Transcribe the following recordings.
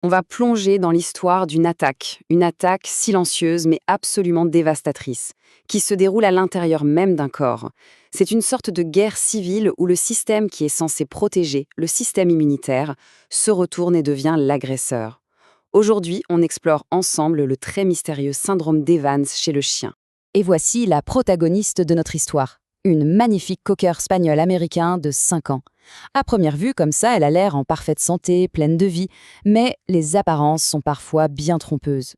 On va plonger dans l'histoire une attaque silencieuse mais absolument dévastatrice, qui se déroule à l'intérieur même d'un corps. C'est une sorte de guerre civile où le système qui est censé protéger, le système immunitaire, se retourne et devient l'agresseur. Aujourd'hui, on explore ensemble le très mystérieux syndrome d'Evans chez le chien. Et voici la protagoniste de notre histoire, une magnifique cocker spaniel américain de 5 ans. À première vue, comme ça, elle a l'air en parfaite santé, pleine de vie, mais les apparences sont parfois bien trompeuses.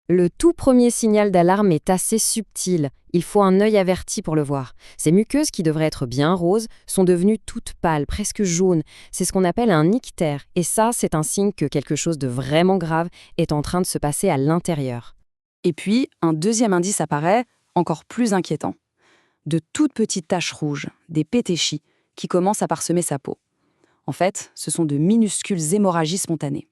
Le tout premier signal d'alarme est assez subtil, il faut un œil averti pour le voir. Ces muqueuses, qui devraient être bien roses, sont devenues toutes pâles, presque jaunes. C'est ce qu'on appelle un ictère, et ça, c'est un signe que quelque chose de vraiment grave est en train de se passer à l'intérieur. Et puis, un deuxième indice apparaît, encore plus inquiétant. De toutes petites taches rouges, des pétéchis, qui commencent à parsemer sa peau. En fait, ce sont de minuscules hémorragies spontanées.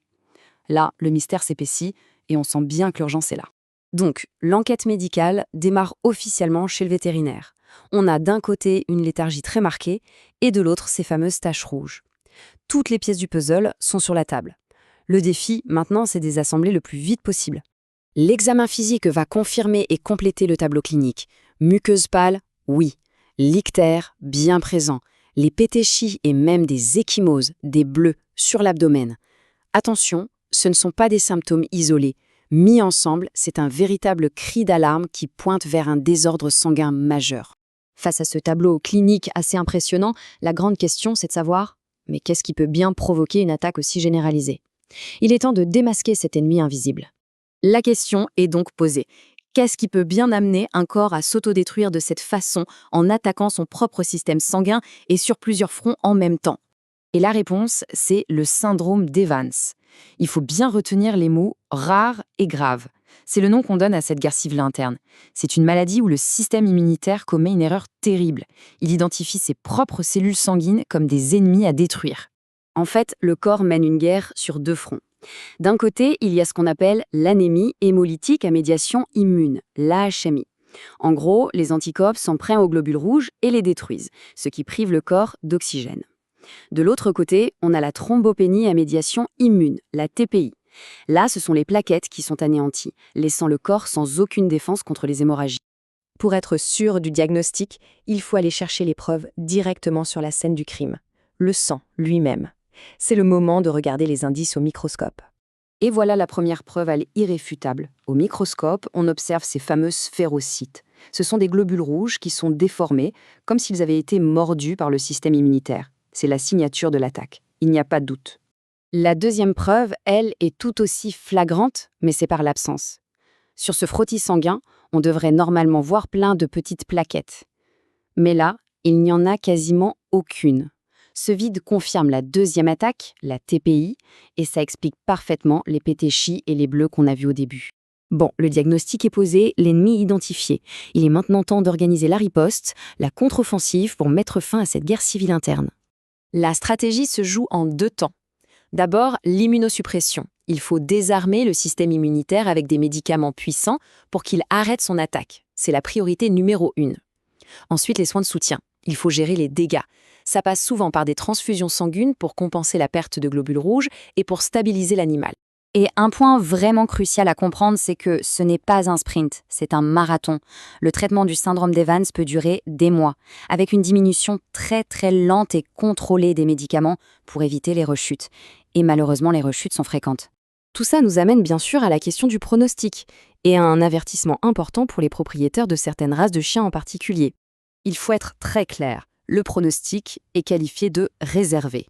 Là, le mystère s'épaissit et on sent bien que l'urgence est là. Donc, l'enquête médicale démarre officiellement chez le vétérinaire. On a d'un côté une léthargie très marquée et de l'autre ces fameuses taches rouges. Toutes les pièces du puzzle sont sur la table. Le défi, maintenant, c'est de les assembler le plus vite possible. L'examen physique va confirmer et compléter le tableau clinique. Muqueuse pâle, oui. L'ictère, bien présent. Les pétéchis et même des ecchymoses, des bleus, sur l'abdomen. Attention, ce ne sont pas des symptômes isolés. Mis ensemble, c'est un véritable cri d'alarme qui pointe vers un désordre sanguin majeur. Face à ce tableau clinique assez impressionnant, la grande question, c'est de savoir, mais qu'est-ce qui peut bien provoquer une attaque aussi généralisée? Il est temps de démasquer cet ennemi invisible. La question est donc posée. Qu'est-ce qui peut bien amener un corps à s'autodétruire de cette façon en attaquant son propre système sanguin et sur plusieurs fronts en même temps? Et la réponse, c'est le syndrome d'Evans. Il faut bien retenir les mots « rare » et « grave ». C'est le nom qu'on donne à cette guerre civile interne. C'est une maladie où le système immunitaire commet une erreur terrible. Il identifie ses propres cellules sanguines comme des ennemis à détruire. En fait, le corps mène une guerre sur deux fronts. D'un côté, il y a ce qu'on appelle l'anémie hémolytique à médiation immune, l'AHMI. En gros, les anticorps s'en prennent aux globules rouges et les détruisent, ce qui prive le corps d'oxygène. De l'autre côté, on a la thrombopénie à médiation immune, la TPI. Là, ce sont les plaquettes qui sont anéanties, laissant le corps sans aucune défense contre les hémorragies. Pour être sûr du diagnostic, il faut aller chercher les preuves directement sur la scène du crime, le sang lui-même. C'est le moment de regarder les indices au microscope. Et voilà la première preuve, elle est irréfutable. Au microscope, on observe ces fameux sphérocytes. Ce sont des globules rouges qui sont déformés, comme s'ils avaient été mordus par le système immunitaire. C'est la signature de l'attaque. Il n'y a pas de doute. La deuxième preuve, elle, est tout aussi flagrante, mais c'est par l'absence. Sur ce frottis sanguin, on devrait normalement voir plein de petites plaquettes. Mais là, il n'y en a quasiment aucune. Ce vide confirme la deuxième attaque, la TPI, et ça explique parfaitement les pétéchis et les bleus qu'on a vus au début. Bon, le diagnostic est posé, l'ennemi identifié. Il est maintenant temps d'organiser la riposte, la contre-offensive pour mettre fin à cette guerre civile interne. La stratégie se joue en deux temps. D'abord, l'immunosuppression. Il faut désarmer le système immunitaire avec des médicaments puissants pour qu'il arrête son attaque. C'est la priorité numéro 1. Ensuite, les soins de soutien. Il faut gérer les dégâts. Ça passe souvent par des transfusions sanguines pour compenser la perte de globules rouges et pour stabiliser l'animal. Et un point vraiment crucial à comprendre, c'est que ce n'est pas un sprint, c'est un marathon. Le traitement du syndrome d'Evans peut durer des mois, avec une diminution très très lente et contrôlée des médicaments pour éviter les rechutes. Et malheureusement, les rechutes sont fréquentes. Tout ça nous amène bien sûr à la question du pronostic, et à un avertissement important pour les propriétaires de certaines races de chiens en particulier. Il faut être très clair. Le pronostic est qualifié de réservé.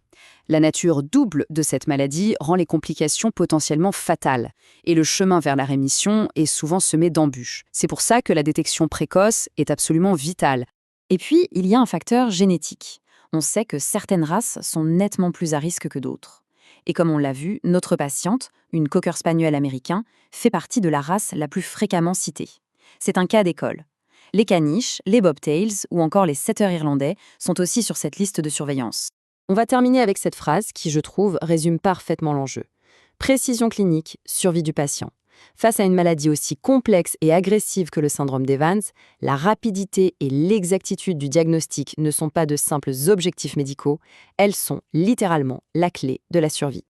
La nature double de cette maladie rend les complications potentiellement fatales, et le chemin vers la rémission est souvent semé d'embûches. C'est pour ça que la détection précoce est absolument vitale. Et puis, il y a un facteur génétique. On sait que certaines races sont nettement plus à risque que d'autres. Et comme on l'a vu, notre patiente, une cocker spaniel américain, fait partie de la race la plus fréquemment citée. C'est un cas d'école. Les caniches, les bobtails ou encore les setters irlandais sont aussi sur cette liste de surveillance. On va terminer avec cette phrase qui, je trouve, résume parfaitement l'enjeu. Précision clinique, survie du patient. Face à une maladie aussi complexe et agressive que le syndrome d'Evans, la rapidité et l'exactitude du diagnostic ne sont pas de simples objectifs médicaux, elles sont littéralement la clé de la survie.